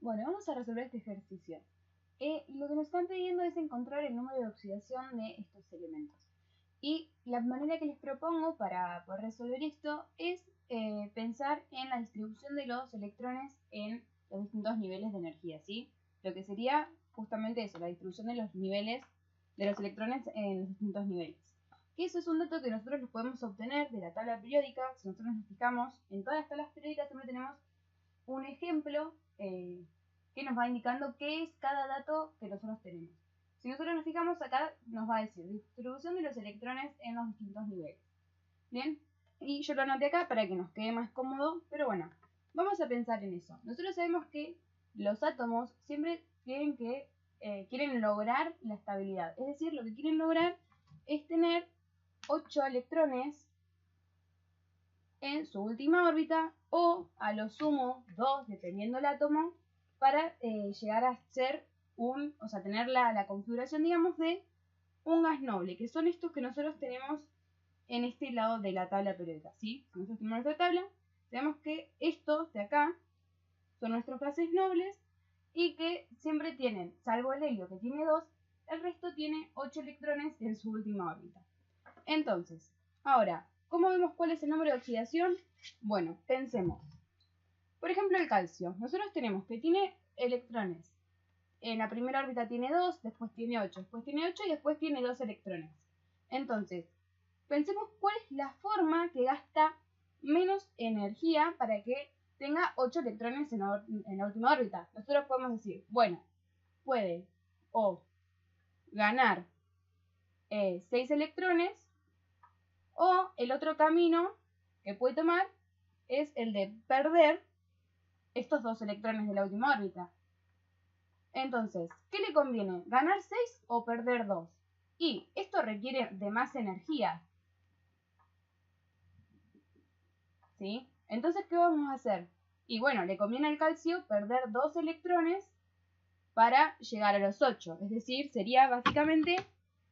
Bueno, vamos a resolver este ejercicio. Lo que nos están pidiendo es encontrar el número de oxidación de estos elementos. Y la manera que les propongo para poder resolver esto es pensar en la distribución de los electrones en los distintos niveles de energía, ¿sí? Lo que sería justamente eso, la distribución de los niveles de los electrones en los distintos niveles. Que eso es un dato que nosotros lo podemos obtener de la tabla periódica. Si nosotros nos fijamos, en todas las tablas periódicas siempre tenemos un ejemplo que nos va indicando qué es cada dato que nosotros tenemos. Si nosotros nos fijamos acá, nos va a decir distribución de los electrones en los distintos niveles. Bien, y yo lo anoté acá para que nos quede más cómodo, pero bueno, vamos a pensar en eso. Nosotros sabemos que los átomos siempre quieren lograr la estabilidad. Es decir, lo que quieren lograr es tener 8 electrones en su última órbita o a lo sumo 2, dependiendo del átomo, para llegar a ser tener la configuración, digamos, de un gas noble, que son estos que nosotros tenemos en este lado de la tabla periódica, ¿sí? Si nosotros tenemos nuestra tabla, tenemos que estos de acá son nuestros gases nobles y que siempre tienen, salvo el helio que tiene 2, el resto tiene 8 electrones en su última órbita. Entonces, ahora, ¿cómo vemos cuál es el número de oxidación? Bueno, pensemos. Por ejemplo, el calcio. Nosotros tenemos que tiene electrones. En la primera órbita tiene 2, después tiene 8, después tiene 8 y después tiene 2 electrones. Entonces, pensemos cuál es la forma que gasta menos energía para que tenga 8 electrones en la última órbita. Nosotros podemos decir, bueno, puede o ganar 6 electrones, o el otro camino que puede tomar es el de perder estos 2 electrones de la última órbita. Entonces, ¿qué le conviene? ¿Ganar 6 o perder 2? Y esto requiere de más energía, ¿sí? Entonces, ¿qué vamos a hacer? Y bueno, le conviene al calcio perder 2 electrones para llegar a los 8. Es decir, sería básicamente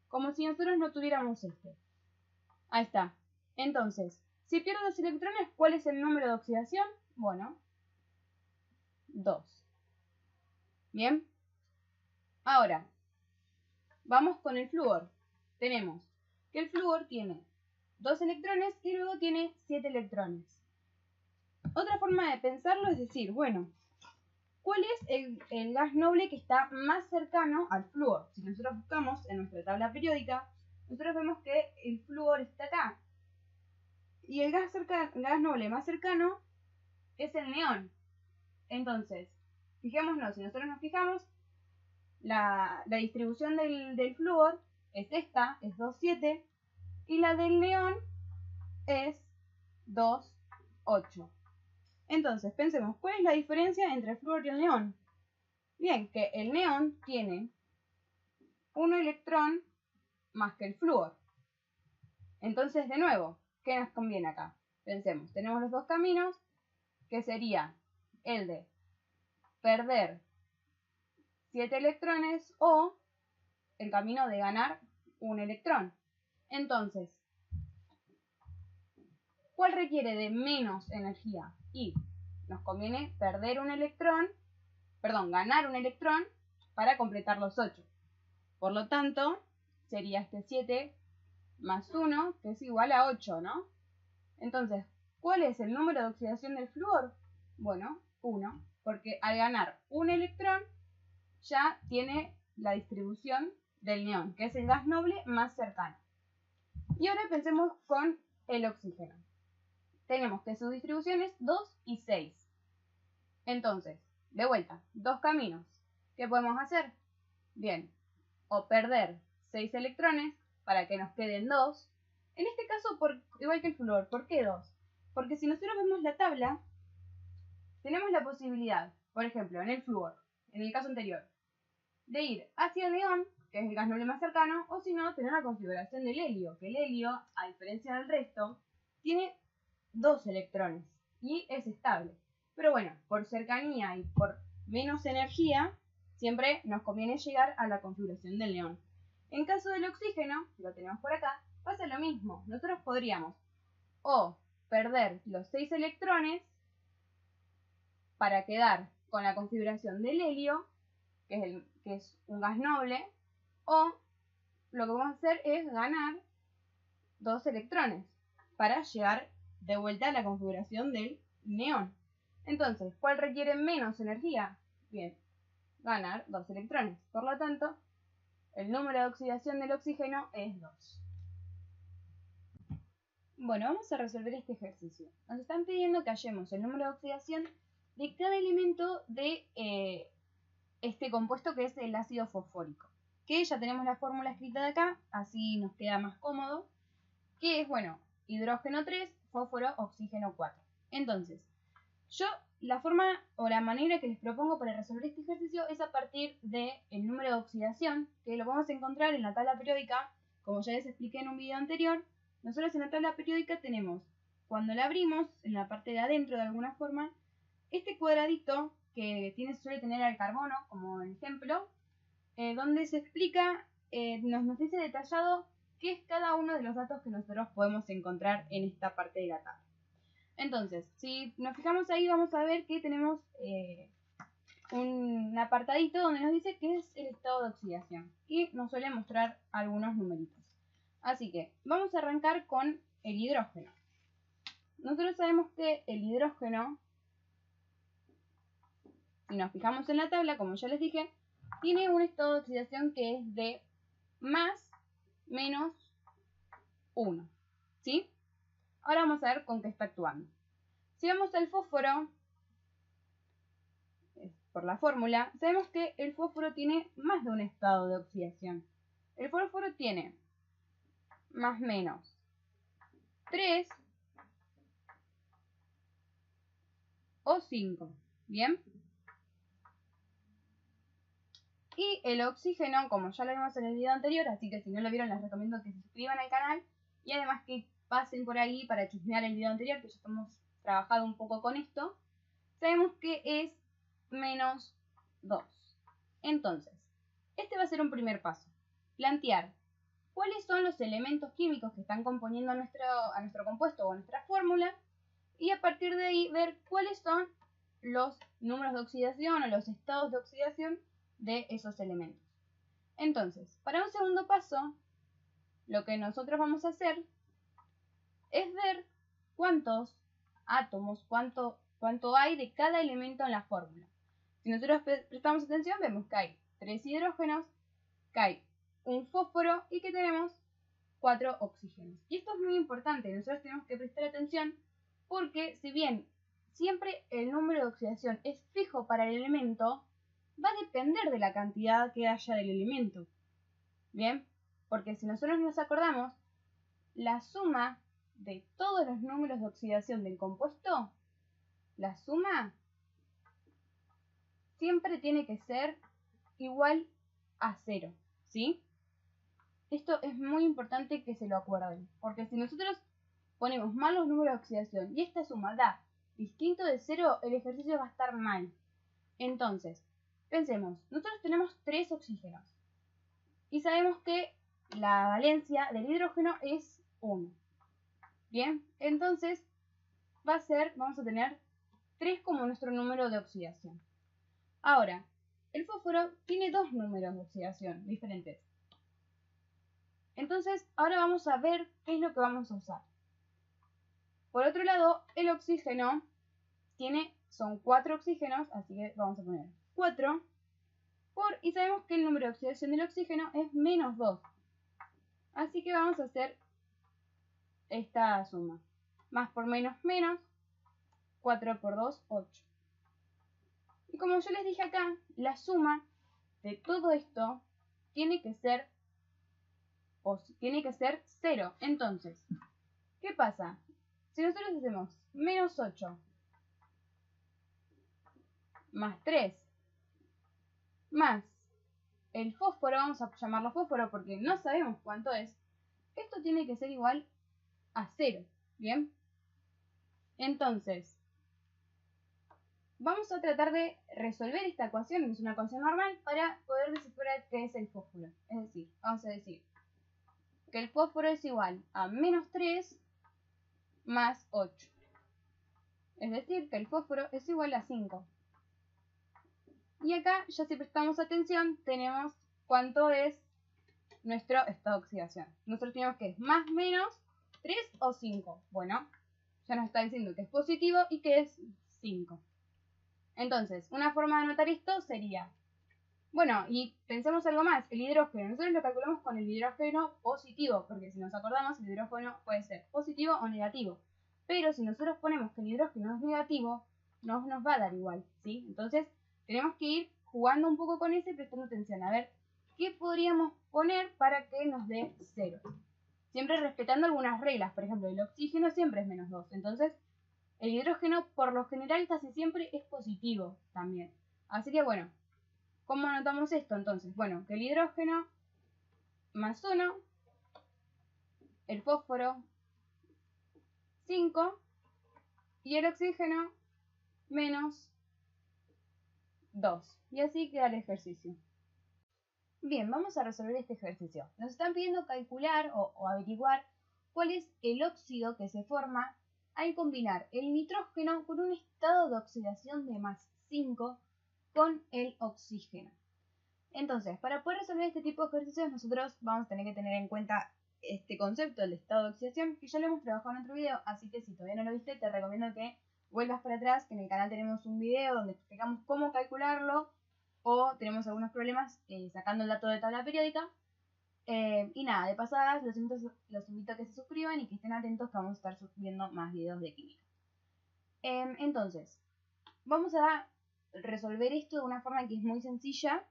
como si nosotros no tuviéramos este. Ahí está. Entonces, si pierdo 2 electrones, ¿cuál es el número de oxidación? Bueno, 2. Bien. Ahora, vamos con el flúor. Tenemos que el flúor tiene 2 electrones y luego tiene 7 electrones. Otra forma de pensarlo es decir, bueno, ¿cuál es el gas noble que está más cercano al flúor? Si nosotros buscamos en nuestra tabla periódica, nosotros vemos que el flúor está acá. Y el gas noble más cercano es el neón. Entonces, fijémonos, si nosotros nos fijamos, la distribución del flúor es esta, es 2,7, y la del neón es 2,8. Entonces, pensemos, ¿cuál es la diferencia entre el flúor y el neón? Bien, que el neón tiene un electrón más que el flúor. Entonces, de nuevo, ¿qué nos conviene acá? Pensemos, tenemos los dos caminos, que sería el de perder 7 electrones o el camino de ganar un electrón. Entonces, ¿cuál requiere de menos energía? Y nos conviene ganar un electrón para completar los 8. Por lo tanto, sería este 7 más 1, que es igual a 8, ¿no? Entonces, ¿cuál es el número de oxidación del flúor? Bueno, 1, porque al ganar un electrón ya tiene la distribución del neón, que es el gas noble más cercano. Y ahora pensemos con el oxígeno. Tenemos que su distribución es 2 y 6. Entonces, de vuelta, dos caminos. ¿Qué podemos hacer? Bien, o perder 6 electrones para que nos queden 2. En este caso, igual que el flúor, ¿por qué 2? Porque si nosotros vemos la tabla, tenemos la posibilidad, por ejemplo, en el flúor, en el caso anterior, de ir hacia el neón, que es el gas noble más cercano, o si no, tener la configuración del helio, que el helio, a diferencia del resto, tiene 2 electrones y es estable. Pero bueno, por cercanía y por menos energía, siempre nos conviene llegar a la configuración del neón. En caso del oxígeno, lo tenemos por acá, pasa lo mismo. Nosotros podríamos o perder los 6 electrones para quedar con la configuración del helio, que es un gas noble, o lo que vamos a hacer es ganar 2 electrones para llegar de vuelta a la configuración del neón. Entonces, ¿cuál requiere menos energía? Bien, ganar 2 electrones. Por lo tanto, el número de oxidación del oxígeno es 2. Bueno, vamos a resolver este ejercicio. Nos están pidiendo que hallemos el número de oxidación de cada elemento de este compuesto que es el ácido fosfórico. Que ya tenemos la fórmula escrita de acá, así nos queda más cómodo. Que es, bueno, hidrógeno 3, fósforo, oxígeno 4. Entonces, yo la forma o la manera que les propongo para resolver este ejercicio es a partir del número de oxidación, que lo vamos a encontrar en la tabla periódica, como ya les expliqué en un video anterior. Nosotros en la tabla periódica tenemos, cuando la abrimos, en la parte de adentro de alguna forma, este cuadradito que suele tener al carbono, como ejemplo, donde se explica, nos dice detallado qué es cada uno de los datos que nosotros podemos encontrar en esta parte de la tabla. Entonces, si nos fijamos ahí, vamos a ver que tenemos un apartadito donde nos dice qué es el estado de oxidación y nos suele mostrar algunos numeritos. Así que vamos a arrancar con el hidrógeno. Nosotros sabemos que el hidrógeno, si nos fijamos en la tabla, como ya les dije, tiene un estado de oxidación que es de más menos 1, ¿sí? Ahora vamos a ver con qué está actuando. Si vamos al fósforo, por la fórmula, sabemos que el fósforo tiene más de un estado de oxidación. El fósforo tiene más menos 3 o 5, ¿bien? Y el oxígeno, como ya lo vimos en el video anterior, así que si no lo vieron les recomiendo que se suscriban al canal y además que pasen por ahí para chusmear el video anterior, que ya hemos trabajado un poco con esto. Sabemos que es menos 2. Entonces, este va a ser un primer paso. Plantear cuáles son los elementos químicos que están componiendo a nuestro compuesto o a nuestra fórmula y a partir de ahí ver cuáles son los números de oxidación o los estados de oxidación de esos elementos. Entonces, para un segundo paso, lo que nosotros vamos a hacer es ver cuántos átomos, cuánto hay de cada elemento en la fórmula. Si nosotros prestamos atención, vemos que hay 3 hidrógenos, que hay un fósforo y que tenemos 4 oxígenos. Y esto es muy importante, nosotros tenemos que prestar atención porque si bien siempre el número de oxidación es fijo para el elemento, va a depender de la cantidad que haya del elemento. Bien, porque si nosotros nos acordamos, la suma de todos los números de oxidación del compuesto, la suma siempre tiene que ser igual a 0, ¿sí? Esto es muy importante que se lo acuerden, porque si nosotros ponemos mal los números de oxidación y esta suma da distinto de 0, el ejercicio va a estar mal. Entonces, pensemos, nosotros tenemos 3 oxígenos y sabemos que la valencia del hidrógeno es 1. Bien, entonces vamos a tener 3 como nuestro número de oxidación. Ahora, el fósforo tiene 2 números de oxidación diferentes. Entonces, ahora vamos a ver qué es lo que vamos a usar. Por otro lado, el oxígeno son 4 oxígenos, así que vamos a poner 4 y sabemos que el número de oxidación del oxígeno es menos 2. Así que vamos a hacer esta suma. Más por menos, 4 por 2, 8. Y como yo les dije acá, la suma de todo esto tiene que ser 0. Entonces, ¿qué pasa? Si nosotros hacemos menos 8 más 3 más el fósforo, vamos a llamarlo fósforo porque no sabemos cuánto es, esto tiene que ser igual a 0, ¿bien? Entonces, vamos a tratar de resolver esta ecuación, que es una ecuación normal, para poder descifrar qué es el fósforo. Es decir, vamos a decir que el fósforo es igual a menos 3 más 8. Es decir, que el fósforo es igual a 5. Y acá, ya si prestamos atención, tenemos cuánto es nuestro estado de oxidación. Nosotros tenemos que es más, menos, 3 o 5. Bueno, ya nos está diciendo que es positivo y que es 5. Entonces, una forma de anotar esto sería, bueno, y pensemos algo más, el hidrógeno. Nosotros lo calculamos con el hidrógeno positivo, porque si nos acordamos, el hidrógeno puede ser positivo o negativo. Pero si nosotros ponemos que el hidrógeno es negativo, no nos va a dar igual, ¿sí? Entonces, tenemos que ir jugando un poco con eso y prestando atención. A ver, ¿qué podríamos poner para que nos dé 0? Siempre respetando algunas reglas. Por ejemplo, el oxígeno siempre es menos 2. Entonces, el hidrógeno por lo general casi siempre es positivo también. Así que bueno, ¿cómo anotamos esto entonces? Bueno, que el hidrógeno más 1, el fósforo 5 y el oxígeno menos 2. Y así queda el ejercicio. Bien, vamos a resolver este ejercicio. Nos están pidiendo calcular o averiguar cuál es el óxido que se forma al combinar el nitrógeno con un estado de oxidación de más 5 con el oxígeno. Entonces, para poder resolver este tipo de ejercicios, nosotros vamos a tener que tener en cuenta este concepto del estado de oxidación, que ya lo hemos trabajado en otro video, así que si todavía no lo viste, te recomiendo que vuelvas para atrás, que en el canal tenemos un video donde explicamos cómo calcularlo, o tenemos algunos problemas sacando el dato de tabla periódica. Y nada, de pasadas, los invito a que se suscriban y que estén atentos, que vamos a estar subiendo más videos de química. Entonces, vamos a resolver esto de una forma que es muy sencilla,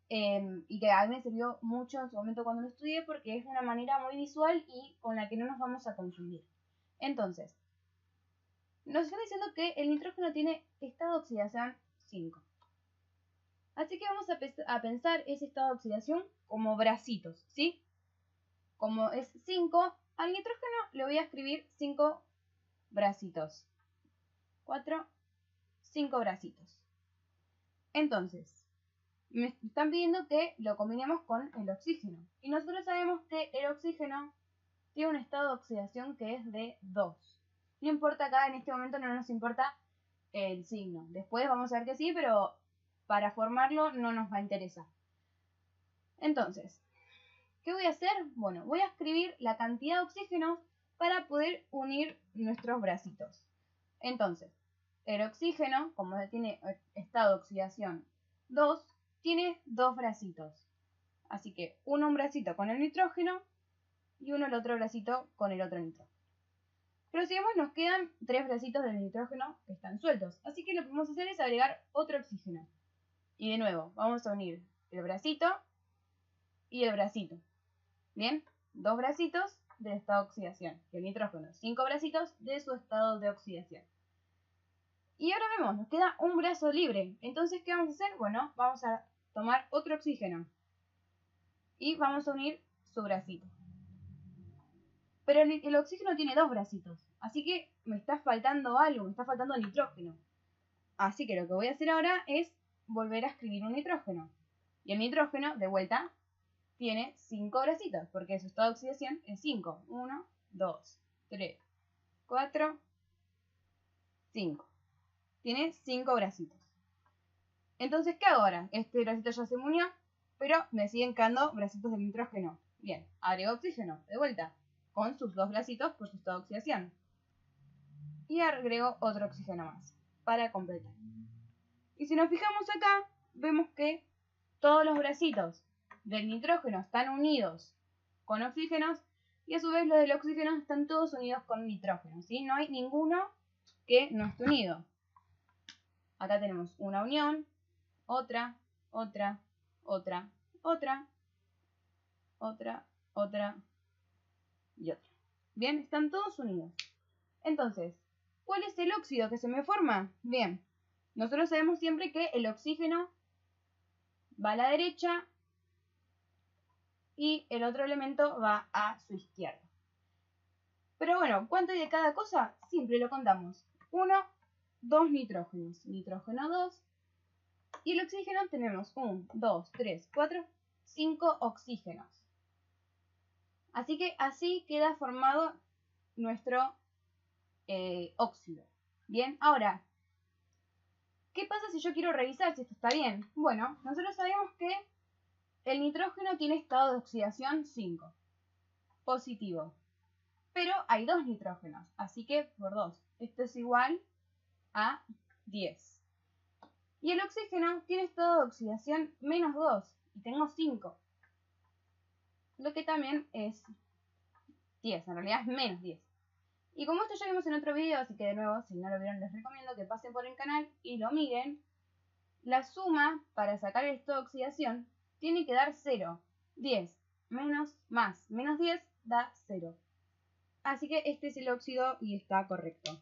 y que a mí me sirvió mucho en su momento cuando lo estudié, porque es una manera muy visual y con la que no nos vamos a confundir. Entonces, nos está diciendo que el nitrógeno tiene estado de oxidación 5. Así que vamos a pensar ese estado de oxidación como bracitos, ¿sí? Como es 5, al nitrógeno le voy a escribir 5 bracitos. 4, 5 bracitos. Entonces, me están pidiendo que lo combinemos con el oxígeno. Y nosotros sabemos que el oxígeno tiene un estado de oxidación que es de 2. No importa acá, en este momento no nos importa el signo. Después vamos a ver que sí, pero para formarlo no nos va a interesar. Entonces, ¿qué voy a hacer? Bueno, voy a escribir la cantidad de oxígeno para poder unir nuestros bracitos. Entonces, el oxígeno, como tiene estado de oxidación 2, tiene 2 bracitos. Así que un bracito con el nitrógeno y el otro bracito con el otro nitrógeno. Pero si vemos, nos quedan 3 bracitos del nitrógeno que están sueltos. Así que lo que vamos a hacer es agregar otro oxígeno. Y de nuevo, vamos a unir el bracito y el bracito. Bien, 2 bracitos del estado de oxidación. Y el nitrógeno, 5 bracitos de su estado de oxidación. Y ahora vemos, nos queda un brazo libre. Entonces, ¿qué vamos a hacer? Bueno, vamos a tomar otro oxígeno. Y vamos a unir su bracito. Pero el oxígeno tiene 2 bracitos. Así que me está faltando algo, me está faltando nitrógeno. Así que lo que voy a hacer ahora es volver a escribir un nitrógeno. Y el nitrógeno, de vuelta, tiene 5 bracitos, porque su estado de oxidación es 5. 1, 2, 3, 4, 5. Tiene 5 bracitos. Entonces, ¿qué hago ahora? Este bracito ya se unió, pero me siguen quedando bracitos de nitrógeno. Bien, agrego oxígeno, de vuelta, con sus 2 bracitos por su estado de oxidación. Y agrego otro oxígeno más, para completar. Y si nos fijamos acá, vemos que todos los bracitos del nitrógeno están unidos con oxígenos, y a su vez los del oxígeno están todos unidos con nitrógeno, ¿sí? No hay ninguno que no esté unido. Acá tenemos una unión, otra, otra, otra, otra, otra, otra y otra. Bien, están todos unidos. Entonces, ¿cuál es el óxido que se me forma? Bien, nosotros sabemos siempre que el oxígeno va a la derecha y el otro elemento va a su izquierda. Pero bueno, ¿cuánto hay de cada cosa? Siempre lo contamos. 1, 2 nitrógenos. Nitrógeno 2. Y el oxígeno tenemos 1, 2, 3, 4, 5 oxígenos. Así que así queda formado nuestro óxido. Bien, ahora, ¿Qué pasa si yo quiero revisar si esto está bien? Bueno, nosotros sabemos que el nitrógeno tiene estado de oxidación 5, positivo. Pero hay 2 nitrógenos, así que por 2. Esto es igual a 10. Y el oxígeno tiene estado de oxidación menos 2, y tengo 5. Lo que también es 10, en realidad es menos 10. Y como esto ya vimos en otro video, así que de nuevo, si no lo vieron, les recomiendo que pasen por el canal y lo miren. La suma para sacar el estado de oxidación tiene que dar 0. 10 menos más menos 10 da 0. Así que este es el óxido y está correcto.